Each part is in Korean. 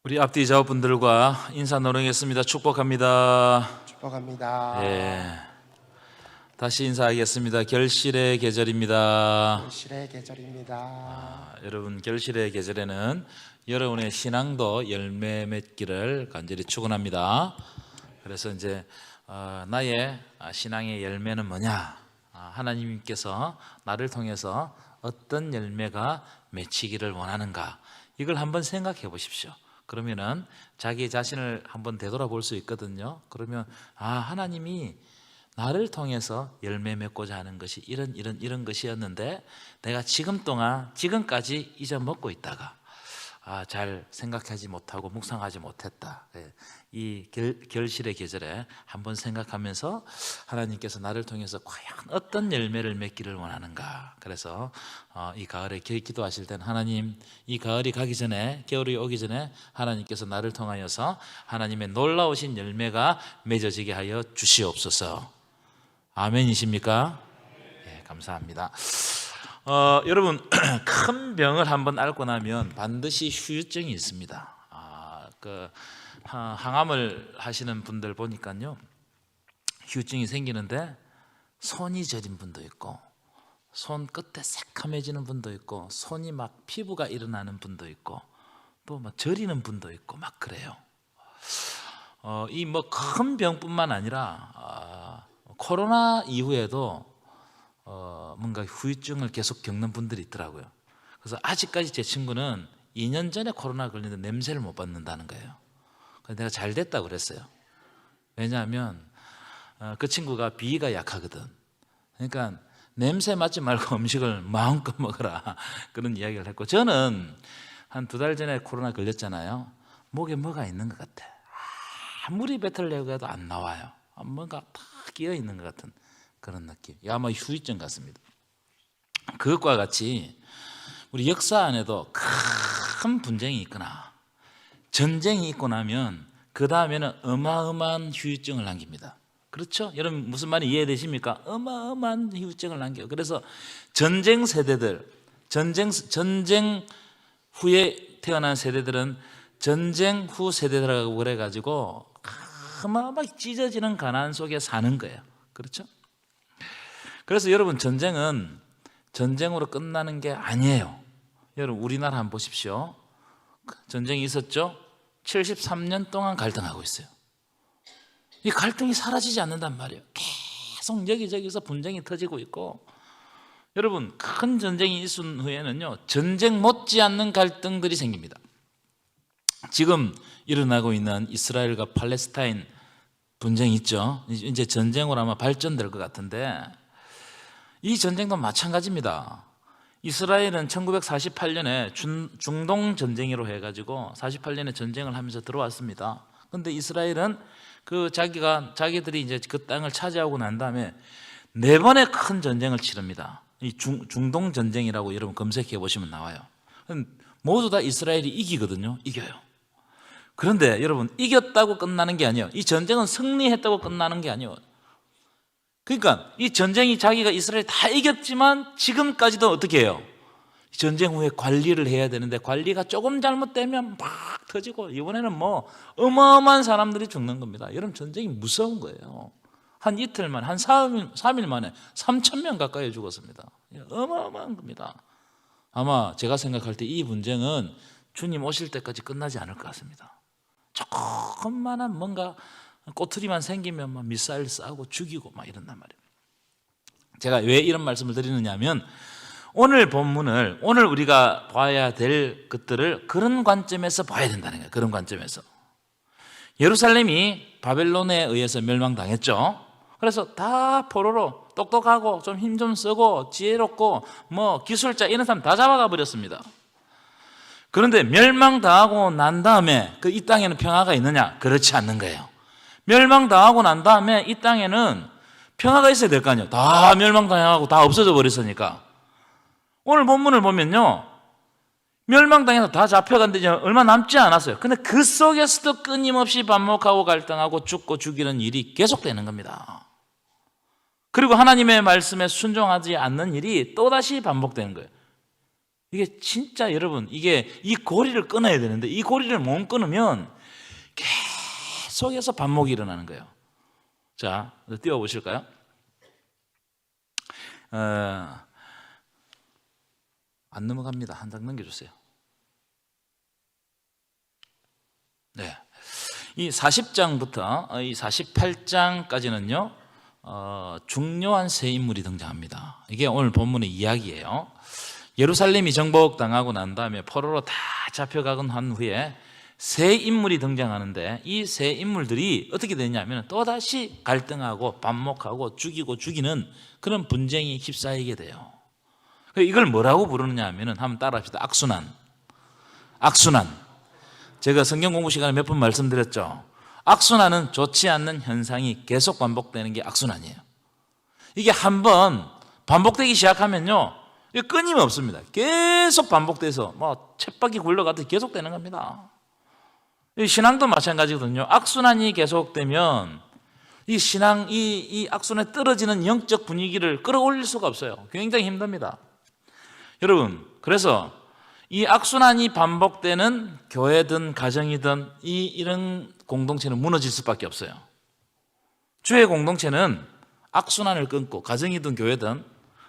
우리 앞뒤 좌우분들과 인사 나누겠습니다. 축복합니다. 축복합니다. 예, 다시 인사하겠습니다. 결실의 계절입니다. 결실의 계절입니다. 여러분, 결실의 계절에는 여러분의 신앙도 열매 맺기를 간절히 축원합니다. 그래서 이제 나의 신앙의 열매는 뭐냐? 하나님께서 나를 통해서 어떤 열매가 맺히기를 원하는가? 이걸 한번 생각해 보십시오. 그러면은 자기 자신을 한번 되돌아볼 수 있거든요. 그러면 하나님이 나를 통해서 열매 맺고자 하는 것이 이런 것이었는데 내가 지금까지 잊어먹고 있다가 잘 생각하지 못하고 묵상하지 못했다. 이 결실의 계절에 한번 생각하면서 하나님께서 나를 통해서 과연 어떤 열매를 맺기를 원하는가. 그래서 이 가을에 기도하실 때는 하나님, 이 가을이 가기 전에, 겨울이 오기 전에 하나님께서 나를 통하여서 하나님의 놀라우신 열매가 맺어지게 하여 주시옵소서. 아멘이십니까? 네, 감사합니다. 여러분, 큰 병을 한번 앓고 나면 반드시 후유증이 있습니다. 항암을 하시는 분들 보니까요, 후유증이 생기는데 손이 저린 분도 있고, 손 끝에 새카매지는 분도 있고, 손이 막 피부가 일어나는 분도 있고, 또 막 저리는 분도 있고 막 그래요. 이 뭐 큰 병뿐만 아니라 코로나 이후에도 뭔가 후유증을 계속 겪는 분들이 있더라고요. 그래서 아직까지 제 친구는 2년 전에 코로나 걸렸는데 냄새를 못 맡는다는 거예요. 그래서 내가 잘 됐다고 그랬어요. 왜냐하면 그 친구가 비위가 약하거든. 그러니까 냄새 맡지 말고 음식을 마음껏 먹어라, 그런 이야기를 했고, 저는 한 2달 전에 코로나 걸렸잖아요. 목에 뭐가 있는 것 같아. 아무리 뱉으려고 해도 안 나와요. 뭔가 탁 끼어 있는 것 같은 그런 느낌. 아마 후유증 같습니다. 그것과 같이 우리 역사 안에도 큰 분쟁이 있거나 전쟁이 있고 나면 그 다음에는 어마어마한 후유증을 남깁니다. 그렇죠? 여러분, 무슨 말이 이해되십니까? 어마어마한 후유증을 남겨요. 그래서 전쟁 세대들, 전쟁 후에 태어난 세대들은 전쟁 후 세대들이라고 그래가지고 어마어마하게 찢어지는 가난 속에 사는 거예요. 그렇죠? 그래서 여러분, 전쟁은 전쟁으로 끝나는 게 아니에요. 여러분, 우리나라 한번 보십시오. 전쟁이 있었죠? 73년 동안 갈등하고 있어요. 이 갈등이 사라지지 않는단 말이에요. 계속 여기저기서 분쟁이 터지고 있고, 여러분, 큰 전쟁이 있은 후에는요, 전쟁 못지않는 갈등들이 생깁니다. 지금 일어나고 있는 이스라엘과 팔레스타인 분쟁이 있죠. 이제 전쟁으로 아마 발전될 것 같은데, 이 전쟁도 마찬가지입니다. 이스라엘은 1948년에 중동 전쟁으로 해가지고 48년에 전쟁을 하면서 들어왔습니다. 그런데 이스라엘은 자기들이 이제 그 땅을 차지하고 난 다음에 4번의 큰 전쟁을 치릅니다. 이 중동 전쟁이라고 여러분 검색해 보시면 나와요. 모두 다 이스라엘이 이기거든요. 이겨요. 그런데 여러분, 이겼다고 끝나는 게 아니에요. 이 전쟁은 승리했다고 끝나는 게 아니에요. 그러니까 이 전쟁이 자기가 이스라엘 다 이겼지만 지금까지도 어떻게 해요? 전쟁 후에 관리를 해야 되는데 관리가 조금 잘못되면 막 터지고, 이번에는 뭐 어마어마한 사람들이 죽는 겁니다. 여러분, 전쟁이 무서운 거예요. 한 이틀 만에, 한 3일 만에 3,000명 가까이 죽었습니다. 어마어마한 겁니다. 아마 제가 생각할 때 이 분쟁은 주님 오실 때까지 끝나지 않을 것 같습니다. 조금만한 뭔가 꼬투리만 생기면 막 미사일 쏴고 죽이고 막 이런단 말이에요. 제가 왜 이런 말씀을 드리느냐 하면, 오늘 본문을, 오늘 우리가 봐야 될 것들을 그런 관점에서 봐야 된다는 거예요. 그런 관점에서. 예루살렘이 바벨론에 의해서 멸망당했죠. 그래서 다 포로로, 똑똑하고 좀 힘 좀 쓰고 지혜롭고 뭐 기술자 이런 사람 다 잡아가 버렸습니다. 그런데 멸망당하고 난 다음에 이 땅에는 평화가 있느냐? 그렇지 않는 거예요. 멸망당하고 난 다음에 이 땅에는 평화가 있어야 될 거 아니에요. 다 멸망당하고 다 없어져 버렸으니까. 오늘 본문을 보면요, 멸망당해서 다 잡혀간데 얼마 남지 않았어요. 근데 그 속에서도 끊임없이 반목하고 갈등하고 죽고 죽이는 일이 계속되는 겁니다. 그리고 하나님의 말씀에 순종하지 않는 일이 또다시 반복되는 거예요. 이게 진짜 여러분, 이게 이 고리를 끊어야 되는데 이 고리를 못 끊으면 계속해서 반목이 일어나는 거예요. 자, 띄워보실까요? 안 넘어갑니다. 한 장 넘겨주세요. 네, 이 40장부터 이 48장까지는요 중요한 세 인물이 등장합니다. 이게 오늘 본문의 이야기예요. 예루살렘이 정복당하고 난 다음에 포로로 다 잡혀가곤 한 후에 세 인물이 등장하는데 이 세 인물들이 어떻게 되냐면 또다시 갈등하고 반목하고 죽이고 죽이는 그런 분쟁이 휩싸이게 돼요. 이걸 뭐라고 부르느냐 하면은 한번 따라합시다. 악순환. 악순환. 제가 성경 공부 시간에 몇 번 말씀드렸죠. 악순환은 좋지 않는 현상이 계속 반복되는 게 악순환이에요. 이게 한번 반복되기 시작하면요 이게 끊임이 없습니다. 계속 반복돼서 뭐 쳇바퀴 굴러가듯이 계속되는 겁니다. 이 신앙도 마찬가지거든요. 악순환이 계속되면 이 신앙, 이 악순환에 떨어지는 영적 분위기를 끌어올릴 수가 없어요. 굉장히 힘듭니다. 여러분, 그래서 이 악순환이 반복되는 교회든 가정이든 이런 공동체는 무너질 수밖에 없어요. 주의 공동체는 악순환을 끊고 가정이든 교회든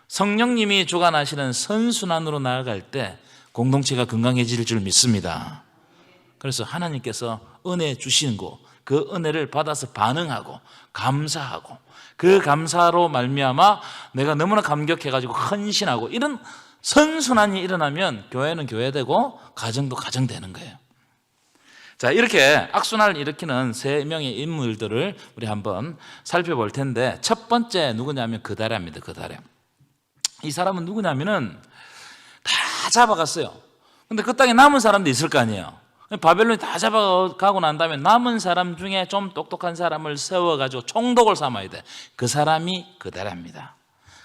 성령님이 주관하시는 선순환으로 나아갈 때 공동체가 건강해질 줄 믿습니다. 그래서 하나님께서 은혜 주시는 거, 그 은혜를 받아서 반응하고 감사하고 그 감사로 말미암아 내가 너무나 감격해가지고 헌신하고 이런 선순환이 일어나면 교회는 교회되고 가정도 가정되는 거예요. 자, 이렇게 악순환을 일으키는 세 명의 인물들을 우리 한번 살펴볼 텐데 첫 번째 누구냐면 그다랴입니다. 그다랴. 이 사람은 누구냐면은 다 잡아갔어요. 근데 그 땅에 남은 사람도 있을 거 아니에요. 바벨론이 다 잡아가고 난 다음에 남은 사람 중에 좀 똑똑한 사람을 세워가지고 총독을 삼아야 돼. 그 사람이 그다랴입니다.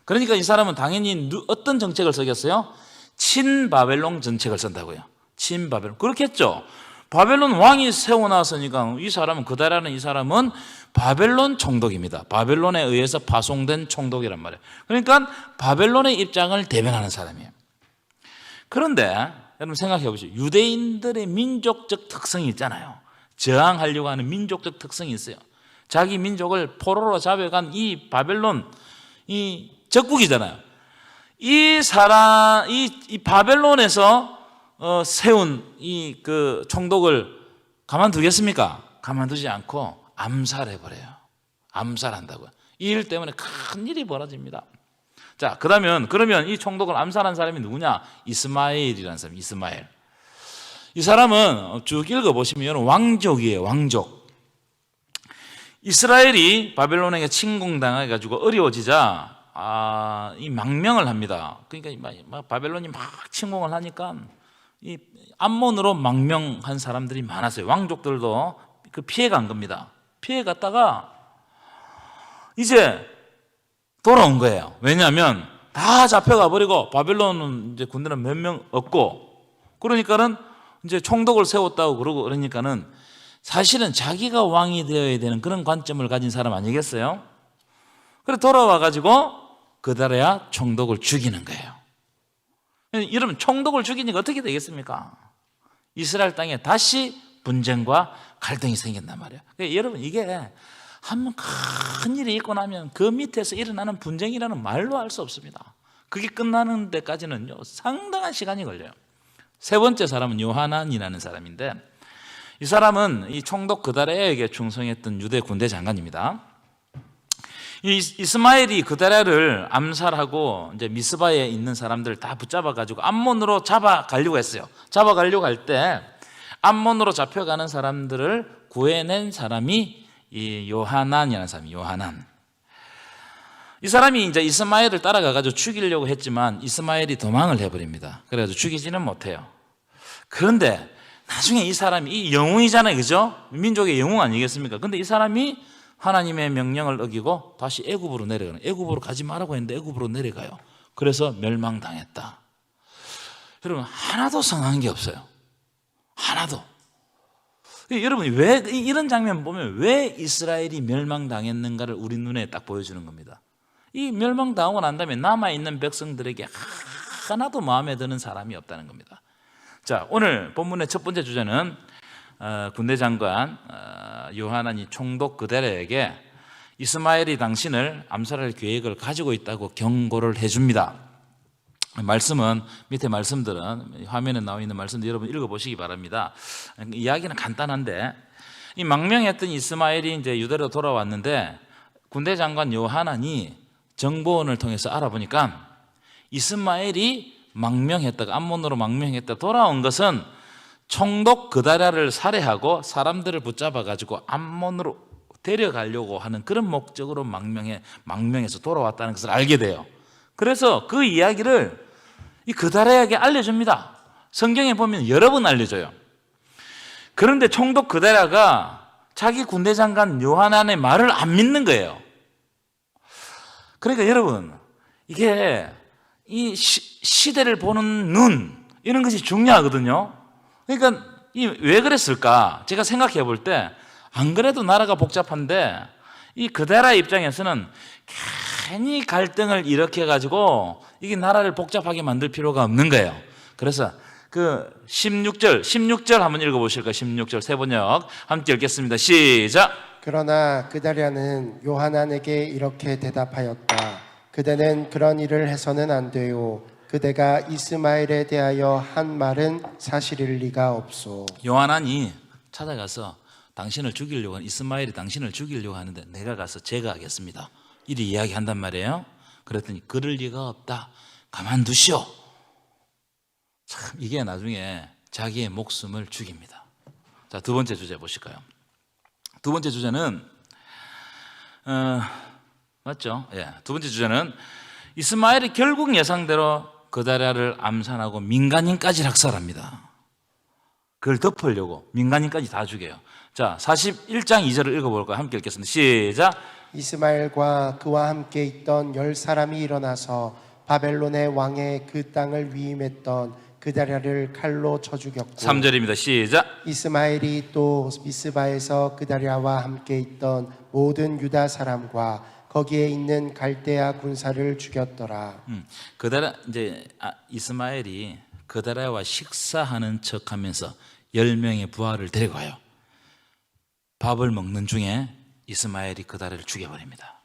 그러니까 이 사람은 당연히 어떤 정책을 쓰겠어요? 친바벨론 정책을 쓴다고요. 친바벨론. 그렇겠죠. 바벨론 왕이 세워놨으니까 이 사람은 그다랴는 이 사람은 바벨론 총독입니다. 바벨론에 의해서 파송된 총독이란 말이에요. 그러니까 바벨론의 입장을 대변하는 사람이에요. 그런데 여러분 생각해 보시죠. 유대인들의 민족적 특성이 있잖아요. 저항하려고 하는 민족적 특성이 있어요. 자기 민족을 포로로 잡아간 이 바벨론, 이 적국이잖아요. 이 사람, 이 바벨론에서 세운 이 그 총독을 가만두겠습니까? 가만두지 않고 암살해버려요. 암살한다고요. 이 일 때문에 큰 일이 벌어집니다. 자, 그러면 이 총독을 암살한 사람이 누구냐? 이스마엘이라는 사람, 이스마엘. 이 사람은 쭉 읽어보시면 왕족이에요, 왕족. 이스라엘이 바벨론에게 침공당해가지고 어려워지자 이 망명을 합니다. 그러니까 바벨론이 막 침공을 하니까 이 암몬으로 망명한 사람들이 많았어요. 왕족들도 그 피해간 겁니다. 피해갔다가 이제 돌아온 거예요. 왜냐하면 다 잡혀가 버리고 바벨론은 이제 군대는 몇 명 없고 그러니까는 이제 총독을 세웠다고 그러고 그러니까는 사실은 자기가 왕이 되어야 되는 그런 관점을 가진 사람 아니겠어요? 그래 돌아와 가지고 그다랴 총독을 죽이는 거예요. 여러분 총독을 죽이니까 어떻게 되겠습니까? 이스라엘 땅에 다시 분쟁과 갈등이 생긴단 말이에요. 그러니까 여러분 이게 한번 큰 일이 있고 나면 그 밑에서 일어나는 분쟁이라는 말로 할 수 없습니다. 그게 끝나는 데까지는요 상당한 시간이 걸려요. 세 번째 사람은 요하난이라는 사람인데 이 사람은 이 총독 그다랴에게 충성했던 유대 군대 장관입니다. 이 이스마엘이 그다랴를 암살하고 이제 미스바에 있는 사람들 다 붙잡아 가지고 암몬으로 잡아가려고 했어요. 잡아가려고 할 때 암몬으로 잡혀가는 사람들을 구해낸 사람이 이 요하난이라는 사람이 요하난. 이 사람이 이제 이스마엘을 따라가 가지고 죽이려고 했지만 이스마엘이 도망을 해버립니다. 그래서 죽이지는 못해요. 그런데 나중에 이 사람이 이 영웅이잖아요, 그죠? 민족의 영웅 아니겠습니까? 근데 이 사람이 하나님의 명령을 어기고 다시 애굽으로 내려가는, 애굽으로 가지 말라고 했는데 애굽으로 내려가요. 그래서 멸망당했다. 여러분 하나도 성한 게 없어요. 하나도. 여러분 왜 이런 장면 보면 왜 이스라엘이 멸망당했는가를 우리 눈에 딱 보여주는 겁니다. 이 멸망당하고 난 다음에 남아있는 백성들에게 하나도 마음에 드는 사람이 없다는 겁니다. 자, 오늘 본문의 첫 번째 주제는 군대 장관 요하난이 총독 그데라에게 이스마엘이 당신을 암살할 계획을 가지고 있다고 경고를 해줍니다. 말씀은 밑에 말씀들은 화면에 나와 있는 말씀들 여러분 읽어보시기 바랍니다. 이야기는 간단한데 이 망명했던 이스마엘이 이제 유대로 돌아왔는데 군대 장관 요하난이 정보원을 통해서 알아보니까 이스마엘이 망명했다가 암몬으로 망명했다 돌아온 것은 총독 그다랴를 살해하고 사람들을 붙잡아 가지고 암몬으로 데려가려고 하는 그런 목적으로 망명해서 돌아왔다는 것을 알게 돼요. 그래서 그 이야기를 이 그다랴에게 알려줍니다. 성경에 보면 여러 번 알려줘요. 그런데 총독 그다랴가 자기 군대 장관 요하난의 말을 안 믿는 거예요. 그러니까 여러분, 이게 이 시대를 보는 눈 이런 것이 중요하거든요. 그러니까 왜 그랬을까? 제가 생각해 볼 때 안 그래도 나라가 복잡한데 이 그데라 입장에서는 괜히 갈등을 일으켜 가지고 이게 나라를 복잡하게 만들 필요가 없는 거예요. 그래서 그 16절 한번 읽어보실까요? 16절 세 번역 함께 읽겠습니다. 시작. 그러나 그다랴는 요하난에게 이렇게 대답하였다. 그대는 그런 일을 해서는 안 돼요. 그대가 이스마엘에 대하여 한 말은 사실일 리가 없소. 요하난이 찾아가서 당신을 죽이려고 이스마엘이 당신을 죽이려고 하는데 내가 가서 제거하겠습니다. 이리 이야기한단 말이에요. 그랬더니 그럴 리가 없다. 가만두시오. 참 이게 나중에 자기의 목숨을 죽입니다. 자, 두 번째 주제 보실까요? 두 번째 주제는 맞죠? 예. 두 번째 주제는 이스마엘이 결국 예상대로 그다랴를 암살하고 민간인까지 학살합니다. 그걸 덮으려고 민간인까지 다 죽여요. 자, 41장 2절을 읽어볼까요? 함께 읽겠습니다. 시작. 이스마엘과 그와 함께 있던 10사람이 일어나서 바벨론의 왕의 그 땅을 위임했던 그다랴를 칼로 쳐 죽였고 3절입니다. 시작. 이스마엘이 또 미스바에서 그다랴와 함께 있던 모든 유다 사람과 거기에 있는 갈대아 군사를 죽였더라. 그다랴 이제 이스마엘이 그다랴와 식사하는 척하면서 10명의 부하를 데리고 가요. 밥을 먹는 중에 이스마엘이 그다랴를 죽여버립니다.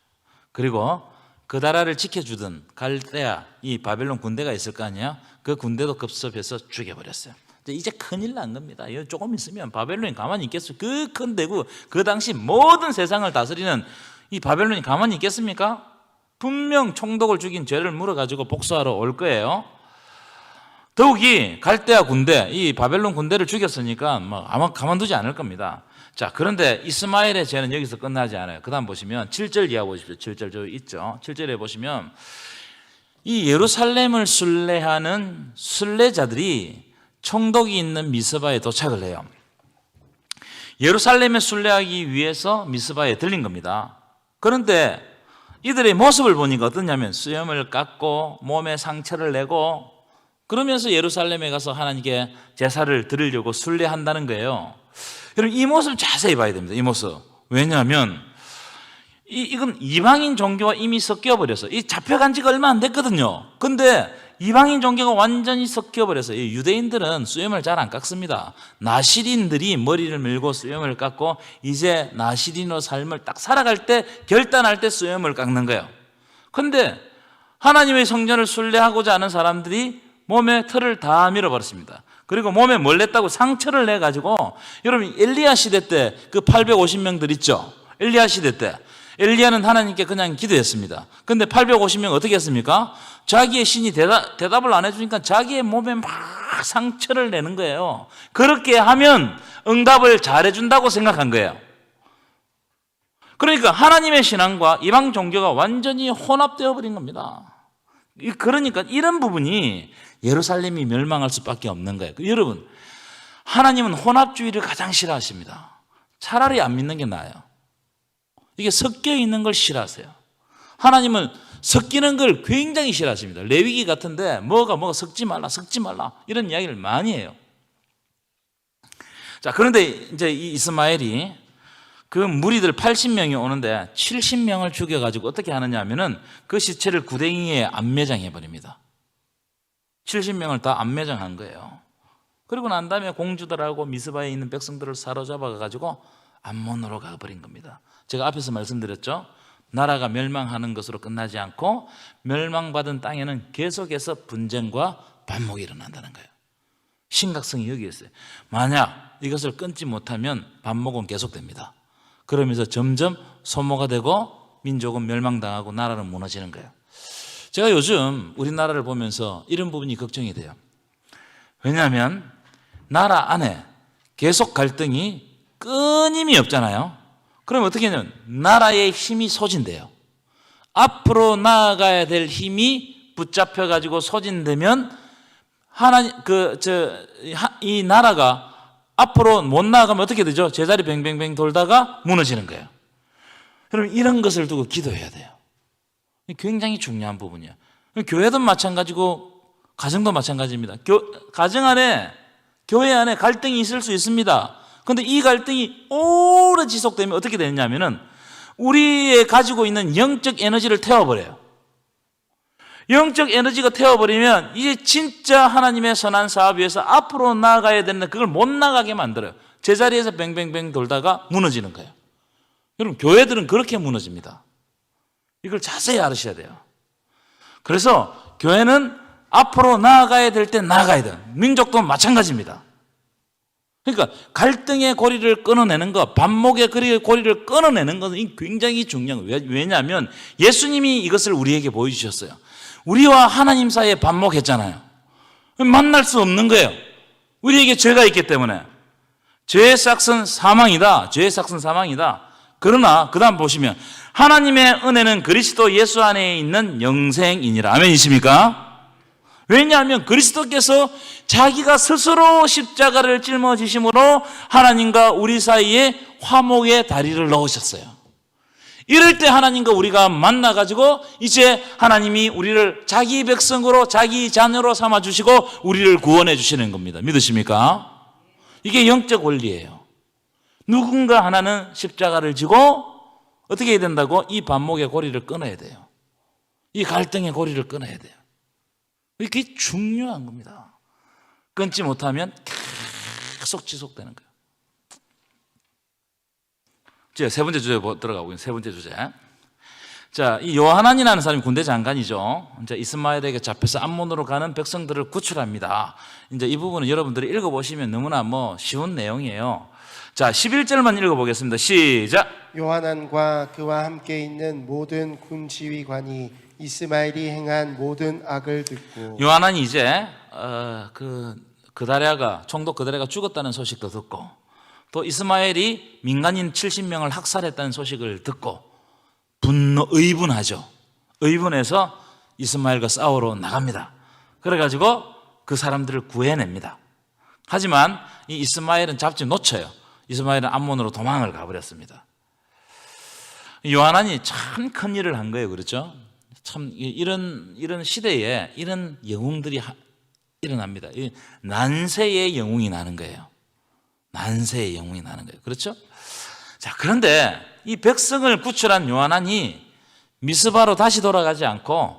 그리고 그다랴를 지켜주던 갈대아 이 바벨론 군대가 있을 거 아니에요. 그 군대도 급습해서 죽여버렸어요. 이제 큰일 난 겁니다. 조금 있으면 바벨론이 가만히 있겠어요? 그 큰 대국, 그 당시 모든 세상을 다스리는 이 바벨론이 가만히 있겠습니까? 분명 총독을 죽인 죄를 물어가지고 복수하러 올 거예요. 더욱이 갈대아 군대, 이 바벨론 군대를 죽였으니까 아마 가만두지 않을 겁니다. 자, 그런데 이스마엘의 죄는 여기서 끝나지 않아요. 그 다음 보시면 7절 이하 보십시오. 7절 저 있죠. 7절에 보시면 이 예루살렘을 순례하는 순례자들이 총독이 있는 미스바에 도착을 해요. 예루살렘에 순례하기 위해서 미스바에 들린 겁니다. 그런데 이들의 모습을 보니까 어떠냐면 수염을 깎고 몸에 상처를 내고 그러면서 예루살렘에 가서 하나님께 제사를 드리려고 순례한다는 거예요. 여러분 이 모습 자세히 봐야 됩니다. 이 모습. 왜냐하면 이건 이방인 종교와 이미 섞여버려서 이 잡혀간 지가 얼마 안 됐거든요. 근데 이방인 종교가 완전히 섞여버려서 이 유대인들은 수염을 잘 안 깎습니다. 나시린들이 머리를 밀고 수염을 깎고 이제 나시린으로 삶을 딱 살아갈 때 결단할 때 수염을 깎는 거예요. 근데 하나님의 성전을 순례하고자 하는 사람들이 몸에 털을 다 밀어버렸습니다. 그리고 몸에 뭘 냈다고 상처를 내가지고 여러분 엘리야 시대 때 그 850명들 있죠. 엘리야 시대 때 엘리야는 하나님께 그냥 기도했습니다. 근데 850명 어떻게 했습니까? 자기의 신이 대답을 안 해주니까 자기의 몸에 막 상처를 내는 거예요. 그렇게 하면 응답을 잘해준다고 생각한 거예요. 그러니까 하나님의 신앙과 이방 종교가 완전히 혼합되어 버린 겁니다. 그러니까 이런 부분이 예루살렘이 멸망할 수밖에 없는 거예요. 여러분, 하나님은 혼합주의를 가장 싫어하십니다. 차라리 안 믿는 게 나아요. 이게 섞여 있는 걸 싫어하세요. 하나님은 섞이는 걸 굉장히 싫어하십니다. 레위기 같은데 뭐가 섞지 말라 이런 이야기를 많이 해요. 자, 그런데 이제 이 이스마엘이 그 무리들 80명이 오는데 70명을 죽여가지고 어떻게 하느냐 하면은 그 시체를 구덩이에 안매장해 버립니다. 70명을 다 안매장한 거예요. 그리고 난 다음에 공주들하고 미스바에 있는 백성들을 사로잡아 가지고 암몬으로 가버린 겁니다. 제가 앞에서 말씀드렸죠. 나라가 멸망하는 것으로 끝나지 않고 멸망받은 땅에는 계속해서 분쟁과 반목이 일어난다는 거예요. 심각성이 여기에 있어요. 만약 이것을 끊지 못하면 반목은 계속됩니다. 그러면서 점점 소모가 되고 민족은 멸망당하고 나라는 무너지는 거예요. 제가 요즘 우리나라를 보면서 이런 부분이 걱정이 돼요. 왜냐하면 나라 안에 계속 갈등이 끊임이 없잖아요. 그럼 어떻게 하냐면 나라의 힘이 소진돼요. 앞으로 나아가야 될 힘이 붙잡혀 가지고 소진되면 이 나라가 앞으로 못 나아가면 어떻게 되죠? 제자리 뱅뱅뱅 돌다가 무너지는 거예요. 그럼 이런 것을 두고 기도해야 돼요. 굉장히 중요한 부분이에요. 교회도 마찬가지고 가정도 마찬가지입니다. 교회 안에 갈등이 있을 수 있습니다. 그런데 이 갈등이 오래 지속되면 어떻게 되느냐면은 우리의 가지고 있는 영적 에너지를 태워버려요. 영적 에너지가 태워버리면 이제 진짜 하나님의 선한 사업 위해서 앞으로 나아가야 되는데 그걸 못 나가게 만들어요. 제자리에서 뱅뱅뱅 돌다가 무너지는 거예요. 여러분, 교회들은 그렇게 무너집니다. 이걸 자세히 알으셔야 돼요. 그래서 교회는 앞으로 나아가야 될 때 나아가야 돼요. 민족도 마찬가지입니다. 그러니까 갈등의 고리를 끊어내는 것, 반목의 고리를 끊어내는 것은 굉장히 중요한 거예요. 왜냐하면 예수님이 이것을 우리에게 보여주셨어요. 우리와 하나님 사이에 반목했잖아요. 만날 수 없는 거예요. 우리에게 죄가 있기 때문에. 죄의 삭은 사망이다. 죄의 삭은 사망이다. 그러나 그 다음 보시면 하나님의 은혜는 그리스도 예수 안에 있는 영생이니라. 아멘이십니까? 왜냐하면 그리스도께서 자기가 스스로 십자가를 짊어지심으로 하나님과 우리 사이에 화목의 다리를 넣으셨어요. 이럴 때 하나님과 우리가 만나가지고 이제 하나님이 우리를 자기 백성으로 자기 자녀로 삼아주시고 우리를 구원해 주시는 겁니다. 믿으십니까? 이게 영적 원리예요. 누군가 하나는 십자가를 지고 어떻게 해야 된다고? 이 반목의 고리를 끊어야 돼요. 이 갈등의 고리를 끊어야 돼요. 이게 중요한 겁니다. 끊지 못하면 계속 지속되는 거예요. 자, 세 번째 주제 들어가고 있는 세 번째 주제. 자, 이 요하난이라는 사람이 군대 장관이죠. 이제 이스마엘에게 잡혀서 암몬으로 가는 백성들을 구출합니다. 이제 이 부분은 여러분들이 읽어보시면 너무나 쉬운 내용이에요. 자, 11절만 읽어보겠습니다. 시작. 요하난과 그와 함께 있는 모든 군 지휘관이 이스마엘이 행한 모든 악을 듣고 요하난이 이제 총독 그다랴가 죽었다는 소식도 듣고 또 이스마엘이 민간인 70명을 학살했다는 소식을 듣고 의분하죠. 의분해서 이스마엘과 싸우러 나갑니다. 그래가지고 그 사람들을 구해냅니다. 하지만 이 이스마엘은 잡지 놓쳐요. 이스마엘은 암몬으로 도망을 가버렸습니다. 요하난이 참 큰 일을 한 거예요. 그렇죠? 참 이런 시대에 이런 영웅들이 일어납니다. 난세의 영웅이 나는 거예요. 난세의 영웅이 나는 거예요. 그렇죠? 자, 그런데 이 백성을 구출한 요하난이 미스바로 다시 돌아가지 않고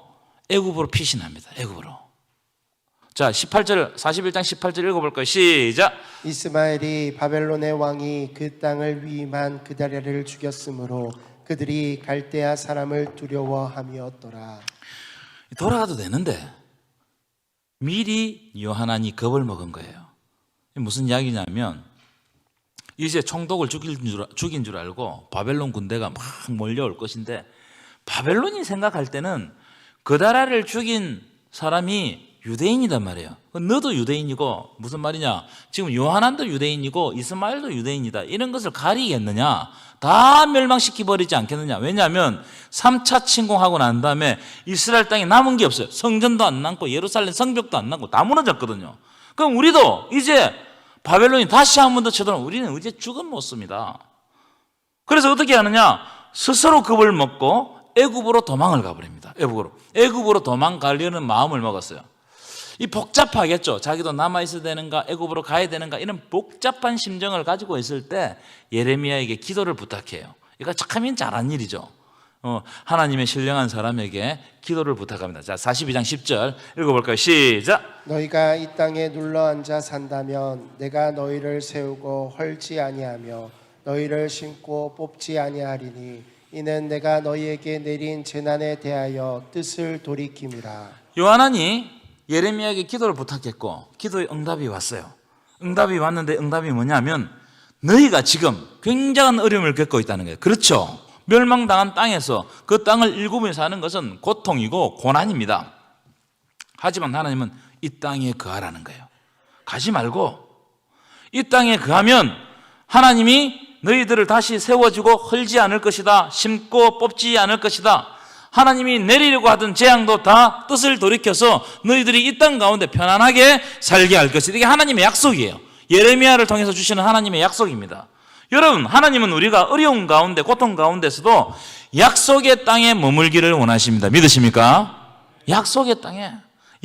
애굽으로 피신합니다. 애굽으로. 자, 41장 18절 읽어볼까요? 시작. 이스마엘이 바벨론의 왕이 그 땅을 위임한 그다랴를 죽였으므로 그들이 갈대아 사람을 두려워함이었더라. 돌아가도 되는데 미리 요하난이 겁을 먹은 거예요. 무슨 이야기냐면 이제 총독을 죽인 줄 알고 바벨론 군대가 막 몰려올 것인데 바벨론이 생각할 때는 그다랴를 죽인 사람이 유대인이단 말이에요. 너도 유대인이고 무슨 말이냐? 지금 요하난도 유대인이고 이스마엘도 유대인이다. 이런 것을 가리겠느냐? 다 멸망시켜버리지 않겠느냐? 왜냐하면 3차 침공하고 난 다음에 이스라엘 땅에 남은 게 없어요. 성전도 안 남고 예루살렘 성벽도 안 남고 다 무너졌거든요. 그럼 우리도 이제 바벨론이 다시 한 번 더 쳐들어오면 우리는 이제 죽은 못 씁니다. 그래서 어떻게 하느냐? 스스로 겁을 먹고 애굽으로 도망을 가버립니다. 애굽으로 도망가려는 마음을 먹었어요. 이 복잡하겠죠. 자기도 남아있어야 되는가 애굽으로 가야 되는가 이런 복잡한 심정을 가지고 있을 때 예레미야에게 기도를 부탁해요. 이거 참 잘한 일이죠. 하나님의 신령한 사람에게 기도를 부탁합니다. 자, 42장 10절 읽어볼까요? 시작. 너희가 이 땅에 눌러앉아 산다면 내가 너희를 세우고 헐지 아니하며 너희를 심고 뽑지 아니하리니 이는 내가 너희에게 내린 재난에 대하여 뜻을 돌이킴이라. 요한안이 예레미야에게 기도를 부탁했고 기도의 응답이 왔어요. 응답이 왔는데 응답이 뭐냐면 너희가 지금 굉장한 어려움을 겪고 있다는 거예요. 그렇죠? 멸망당한 땅에서 그 땅을 일구며 사는 것은 고통이고 고난입니다. 하지만 하나님은 이 땅에 거하라는 거예요. 가지 말고 이 땅에 거하면 하나님이 너희들을 다시 세워주고 헐지 않을 것이다. 심고 뽑지 않을 것이다. 하나님이 내리려고 하던 재앙도 다 뜻을 돌이켜서 너희들이 이 땅 가운데 편안하게 살게 할 것이다. 이게 하나님의 약속이에요. 예레미야를 통해서 주시는 하나님의 약속입니다. 여러분, 하나님은 우리가 어려운 가운데 고통 가운데서도 약속의 땅에 머물기를 원하십니다. 믿으십니까? 약속의 땅에.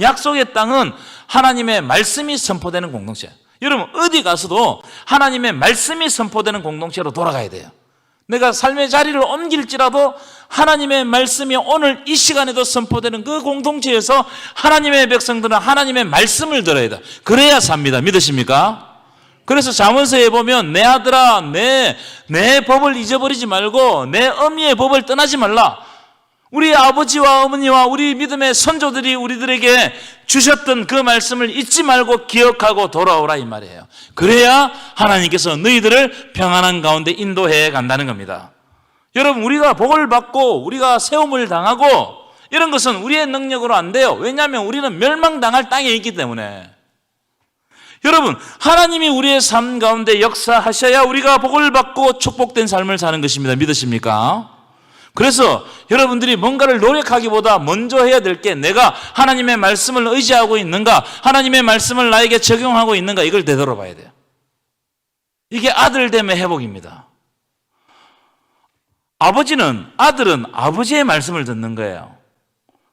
약속의 땅은 하나님의 말씀이 선포되는 공동체. 여러분, 어디 가서도 하나님의 말씀이 선포되는 공동체로 돌아가야 돼요. 내가 삶의 자리를 옮길지라도 하나님의 말씀이 오늘 이 시간에도 선포되는 그 공동체에서 하나님의 백성들은 하나님의 말씀을 들어야 돼. 그래야 삽니다. 믿으십니까? 그래서 잠언서에 보면 내 아들아 내 법을 잊어버리지 말고 내 어미의 법을 떠나지 말라. 우리 아버지와 어머니와 우리 믿음의 선조들이 우리들에게 주셨던 그 말씀을 잊지 말고 기억하고 돌아오라 이 말이에요. 그래야 하나님께서 너희들을 평안한 가운데 인도해 간다는 겁니다. 여러분, 우리가 복을 받고 우리가 세움을 당하고 이런 것은 우리의 능력으로 안 돼요. 왜냐하면 우리는 멸망당할 땅에 있기 때문에. 여러분, 하나님이 우리의 삶 가운데 역사하셔야 우리가 복을 받고 축복된 삶을 사는 것입니다. 믿으십니까? 그래서 여러분들이 뭔가를 노력하기보다 먼저 해야 될 게 내가 하나님의 말씀을 의지하고 있는가, 하나님의 말씀을 나에게 적용하고 있는가, 이걸 되돌아봐야 돼요. 이게 아들됨의 회복입니다. 아들은 아버지의 말씀을 듣는 거예요.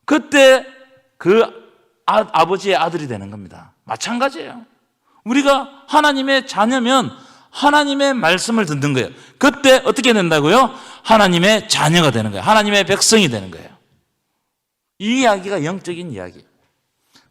그때 그 아버지의 아들이 되는 겁니다. 마찬가지예요. 우리가 하나님의 자녀면 하나님의 말씀을 듣는 거예요. 그때 어떻게 된다고요? 하나님의 자녀가 되는 거예요. 하나님의 백성이 되는 거예요. 이 이야기가 영적인 이야기.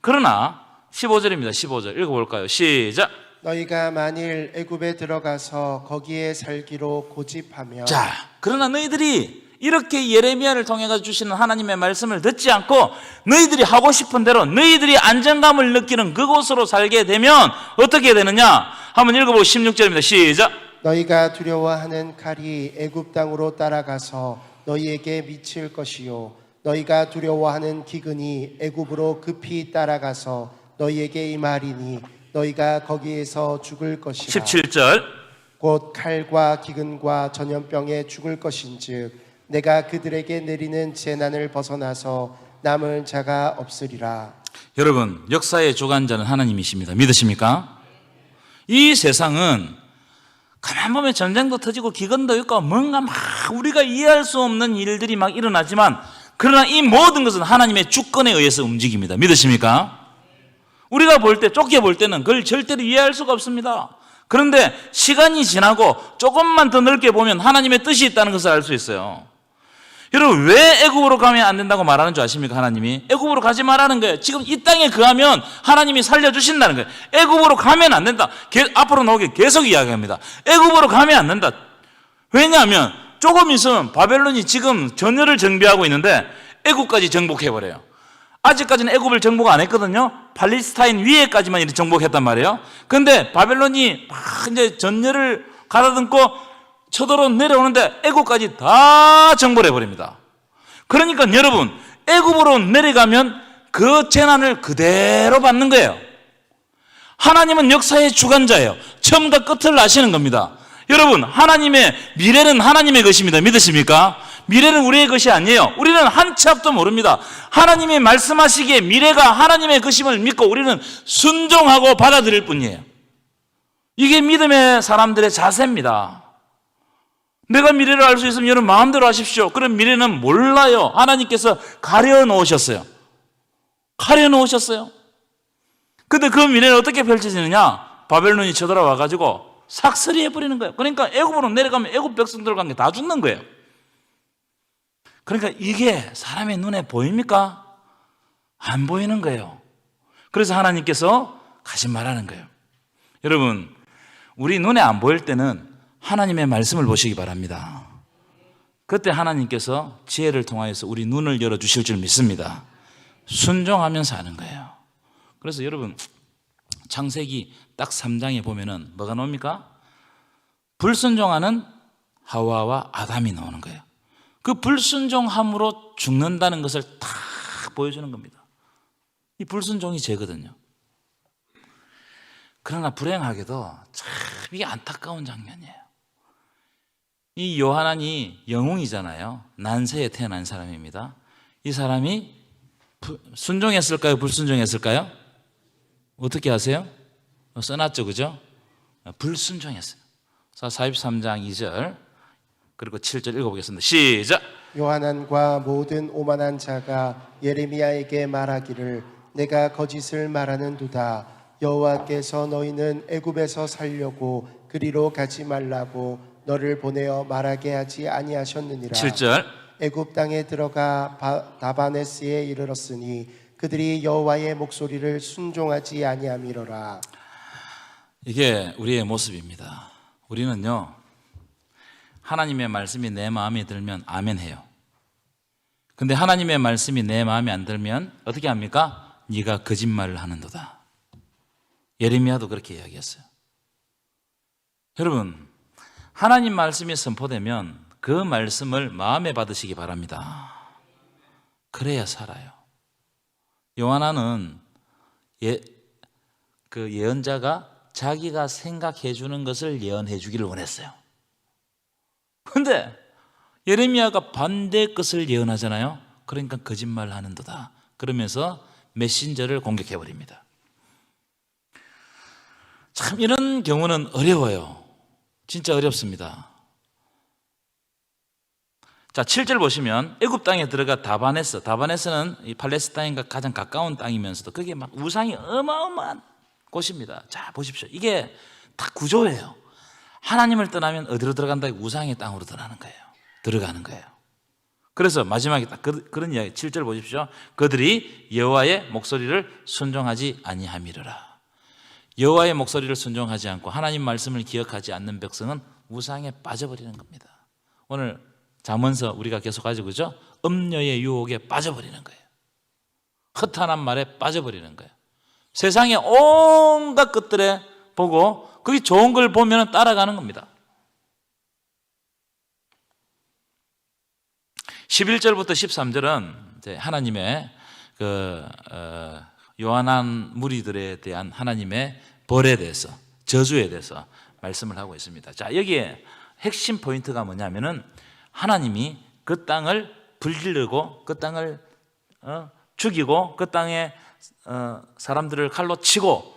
그러나 15절입니다. 15절 읽어볼까요? 시작. 너희가 만일 애굽에 들어가서 거기에 살기로 고집하며. 자, 그러나 너희들이 이렇게 예레미야를 통해 주시는 하나님의 말씀을 듣지 않고 너희들이 하고 싶은 대로 너희들이 안정감을 느끼는 그곳으로 살게 되면 어떻게 되느냐? 한번 읽어보고 16절입니다. 시작. 너희가 두려워하는 칼이 애굽 땅으로 따라가서 너희에게 미칠 것이요 너희가 두려워하는 기근이 애굽으로 급히 따라가서 너희에게 임하리니 너희가 거기에서 죽을 것이라. 17절. 곧 칼과 기근과 전염병에 죽을 것인즉 내가 그들에게 내리는 재난을 벗어나서 남을 자가 없으리라. 여러분, 역사의 주관자는 하나님이십니다. 믿으십니까? 이 세상은 가만 보면 전쟁도 터지고 기근도 있고 뭔가 막 우리가 이해할 수 없는 일들이 막 일어나지만 그러나 이 모든 것은 하나님의 주권에 의해서 움직입니다. 믿으십니까? 우리가 볼 때, 좁게 볼 때는 그걸 절대로 이해할 수가 없습니다. 그런데 시간이 지나고 조금만 더 넓게 보면 하나님의 뜻이 있다는 것을 알 수 있어요. 여러분, 왜 애굽으로 가면 안 된다고 말하는 줄 아십니까? 하나님이 애굽으로 가지 말라는 거예요. 지금 이 땅에 거하면 하나님이 살려주신다는 거예요. 애굽으로 가면 안 된다. 앞으로 나오게 계속 이야기합니다. 애굽으로 가면 안 된다. 왜냐하면 조금 있으면 바벨론이 지금 전열을 정비하고 있는데 애굽까지 정복해버려요. 아직까지는 애굽을 정복 안 했거든요. 팔레스타인 위에까지만 이렇게 정복했단 말이에요. 근데 바벨론이 막 이제 전열을 가다듬고 쳐들어 내려오는데 애굽까지 다 정벌해 버립니다. 그러니까 여러분, 애굽으로 내려가면 그 재난을 그대로 받는 거예요. 하나님은 역사의 주관자예요. 처음과 끝을 아시는 겁니다. 여러분, 하나님의 미래는 하나님의 것입니다. 믿으십니까? 미래는 우리의 것이 아니에요. 우리는 한 치 앞도 모릅니다. 하나님이 말씀하시기에 미래가 하나님의 것임을 믿고 우리는 순종하고 받아들일 뿐이에요. 이게 믿음의 사람들의 자세입니다. 내가 미래를 알 수 있으면 여러분 마음대로 하십시오. 그럼 미래는 몰라요. 하나님께서 가려놓으셨어요. 가려놓으셨어요. 근데 그 미래는 어떻게 펼쳐지느냐? 바벨론이 쳐들어와가지고 삭슬이 해버리는 거예요. 그러니까 애굽으로 내려가면 애굽 백성들 관계 다 죽는 거예요. 그러니까 이게 사람의 눈에 보입니까? 안 보이는 거예요. 그래서 하나님께서 가지 말라는 거예요. 여러분, 우리 눈에 안 보일 때는 하나님의 말씀을 보시기 바랍니다. 그때 하나님께서 지혜를 통하여서 우리 눈을 열어주실 줄 믿습니다. 순종하면서 하는 거예요. 그래서 여러분, 창세기 딱 3장에 보면은 뭐가 나옵니까? 불순종하는 하와와 아담이 나오는 거예요. 그 불순종함으로 죽는다는 것을 다 보여주는 겁니다. 이 불순종이 죄거든요. 그러나 불행하게도 참 이게 안타까운 장면이에요. 이 요하난이 영웅이잖아요. 난세에 태어난 사람입니다. 이 사람이 순종했을까요? 불순종했을까요? 어떻게 아세요? 써놨죠, 그죠? 불순종했어요. 43장 2절 그리고 7절 읽어보겠습니다. 시작! 요하난과 모든 오만한 자가 예레미야에게 말하기를 내가 거짓을 말하는도다. 여호와께서 너희는 애굽에서 살려고 그리로 가지 말라고 너를 보내어 말하게 하지 아니하셨느니라. 7절 애굽 땅에 들어가 다바네스에 이르렀으니 그들이 여호와의 목소리를 순종하지 아니함이로라. 이게 우리의 모습입니다. 우리는요, 하나님의 말씀이 내 마음에 들면 아멘 해요. 근데 하나님의 말씀이 내 마음에 안 들면 어떻게 합니까? 네가 거짓말을 하는도다. 예레미야도 그렇게 이야기했어요. 여러분, 하나님 말씀이 선포되면 그 말씀을 마음에 받으시기 바랍니다. 그래야 살아요. 요하나는 그 예언자가 자기가 생각해 주는 것을 예언해 주기를 원했어요. 그런데 예레미야가 반대의 것을 예언하잖아요. 그러니까 거짓말 하는도다. 그러면서 메신저를 공격해 버립니다. 참 이런 경우는 어려워요. 진짜 어렵습니다. 자, 7절 보시면 애굽 땅에 들어가 다바네스는 이 팔레스타인과 가장 가까운 땅이면서도 그게 막 우상이 어마어마한 곳입니다. 자, 보십시오. 이게 다 구조예요. 하나님을 떠나면 어디로 들어간다? 우상의 땅으로 들어가는 거예요. 그래서 마지막에 딱 그런 이야기 7절 보십시오. 그들이 여호와의 목소리를 순종하지 아니함이로라. 여호와의 목소리를 순종하지 않고 하나님 말씀을 기억하지 않는 백성은 우상에 빠져버리는 겁니다. 오늘 잠언서 우리가 계속 가지고 그죠? 음녀의 유혹에 빠져버리는 거예요. 허탄한 말에 빠져버리는 거예요. 세상의 온갖 것들에 보고 그게 좋은 걸 보면 따라가는 겁니다. 11절부터 13절은 이제 하나님의 요한한 무리들에 대한 하나님의 벌에 대해서, 저주에 대해서 말씀을 하고 있습니다. 자, 여기에 핵심 포인트가 뭐냐면은 하나님이 그 땅을 불지르고 그 땅을 죽이고 그 땅에 사람들을 칼로 치고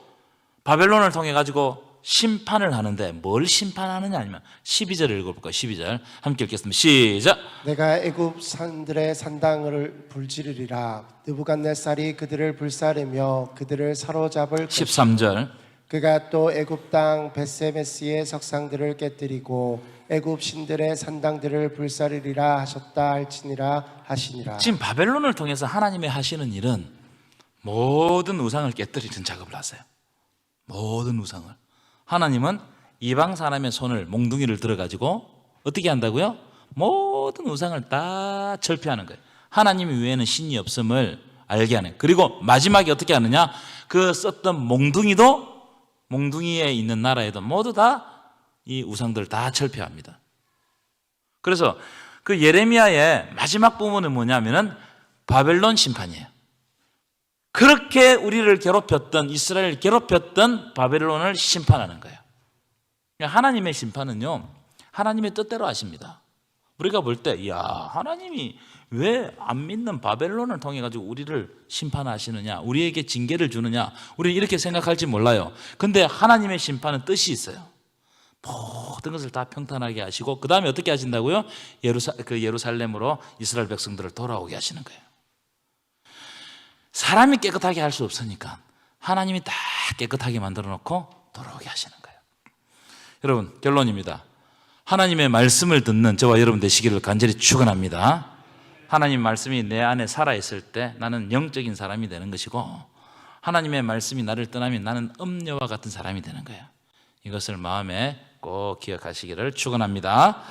바벨론을 통해 가지고 심판을 하는데 뭘 심판하느냐 아니면 12절을 읽어볼까요? 12절 함께 읽겠습니다. 시작! 내가 애굽 산들의 산당을 불지르리라. 느부갓네살이 그들을 불사르며 그들을 사로잡을 13절 그가 또 애굽 땅 벳세메스의 석상들을 깨뜨리고 애굽 신들의 산당들을 불사르리라 하셨다 할지니라 하시니라. 지금 바벨론을 통해서 하나님이 하시는 일은 모든 우상을 깨뜨리는 작업을 하세요. 모든 우상을. 하나님은 이방 사람의 손을 몽둥이를 들어가지고 어떻게 한다고요? 모든 우상을 다 절폐하는 거예요. 하나님 외에는 신이 없음을 알게 하는 거예요. 그리고 마지막에 어떻게 하느냐? 그 썼던 몽둥이에 있는 나라에도 모두 다 이 우상들을 다 절폐합니다. 그래서 그 예레미야의 마지막 부분은 뭐냐면은 바벨론 심판이에요. 그렇게 우리를 괴롭혔던, 이스라엘을 괴롭혔던 바벨론을 심판하는 거예요. 하나님의 심판은요, 하나님의 뜻대로 하십니다. 우리가 볼 때, 이야, 하나님이 왜 안 믿는 바벨론을 통해 가지고 우리를 심판하시느냐, 우리에게 징계를 주느냐, 우리는 이렇게 생각할지 몰라요. 근데 하나님의 심판은 뜻이 있어요. 모든 것을 다 평탄하게 하시고 그 다음에 어떻게 하신다고요? 예루살렘으로 이스라엘 백성들을 돌아오게 하시는 거예요. 사람이 깨끗하게 할 수 없으니까 하나님이 다 깨끗하게 만들어 놓고 돌아오게 하시는 거예요. 여러분, 결론입니다. 하나님의 말씀을 듣는 저와 여러분 되시기를 간절히 축원합니다. 하나님 말씀이 내 안에 살아있을 때 나는 영적인 사람이 되는 것이고, 하나님의 말씀이 나를 떠나면 나는 음녀와 같은 사람이 되는 거예요. 이것을 마음에 꼭 기억하시기를 축원합니다.